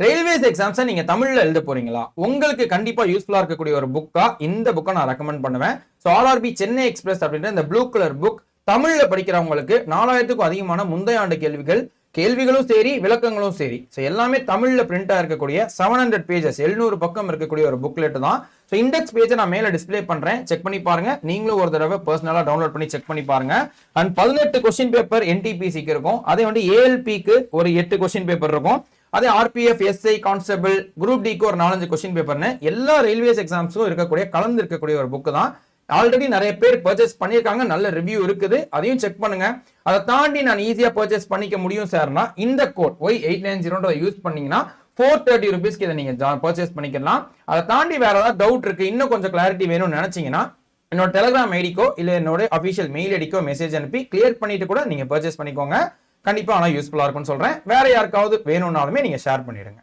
Railways எக்ஸாம்ஸை நீங்க தமிழ்ல எழுத போறீங்களா? உங்களுக்கு கண்டிப்பா யூஸ்ஃபுல்லா இருக்கக்கூடிய ஒரு புக்கா இந்த புக்கை நான் ரெக்கமெண்ட் பண்ணுவேன். ஸோ ஆர்ஆர்பி சென்னை எக்ஸ்பிரஸ் அப்படின்ற இந்த ப்ளூ கலர் புக் தமிழ்ல படிக்கிறவங்களுக்கு 4000க்கும் அதிகமான முந்தைய ஆண்டு கேள்விகளும் சரி விளக்கங்களும் சரி ஸோ எல்லாமே தமிழ்ல பிரிண்டா இருக்கக்கூடிய 700 பேஜஸ் 700 பக்கம் இருக்கக்கூடிய ஒரு புக்லெட் தான். ஸோ இண்டெக்ஸ் பேஜை நான் மேல டிஸ்பிளே பண்றேன், செக் பண்ணி பாருங்க. நீங்களும் ஒரு தடவை பர்சனலா டவுன்லோட் பண்ணி செக் பண்ணி பாருங்க. அண்ட் 18 கொஸ்டின் பேப்பர் என்டிபிசிக்கு இருக்கும். அதே வந்து ஏஎல்பிக்கு ஒரு 8 கொஸ்டின் பேப்பர் இருக்கும். அதே ஆர்பிஎஃப், எஸ்ஐ, கான்ஸ்டபிள், குரூப் டிக்கு ஒரு 4-5 கொஸ்டின் பேப்பர்னு எல்லா ரயில்வேஸ் எக்ஸாம்ஸும் இருக்கக்கூடிய கலந்து இருக்கக்கூடிய ஒரு புக்கு தான். ஆல்ரெடி நிறைய பேர் பர்ச்சேஸ் பண்ணியிருக்காங்க, நல்ல ரிவ்யூ இருக்குது, அதையும் செக் பண்ணுங்க. அதை தாண்டி நான் ஈஸியா பர்ச்சேஸ் பண்ணிக்க முடியும் சார்னா இந்த கோட் Y890 யூஸ் பண்ணீங்கன்னா 430 rupeesக்கு இதை நீங்க பர்ச்சேஸ் பண்ணிக்கலாம். அதை தாண்டி வேற ஏதாவது டவுட் இருக்கு, இன்னும் கொஞ்சம் கிளாரிட்டி வேணும்னு நினைச்சீங்கன்னா என்னோட டெலிகிராம் ஐடிக்கோ இல்ல என்னோட அபிஷியல் மெயில் ஐடிக்கோ மெசேஜ் அனுப்பி கிளியர் பண்ணிட்டு கூட நீங்க பர்ச்சேஸ் பண்ணிக்கோங்க. கண்டிப்பா ஆனா யூஸ்ஃபுல்லா இருக்கும்னு சொல்றேன். வேற யாருக்காவது வேணும்னாலுமே நீங்க ஷேர் பண்ணிடுங்க.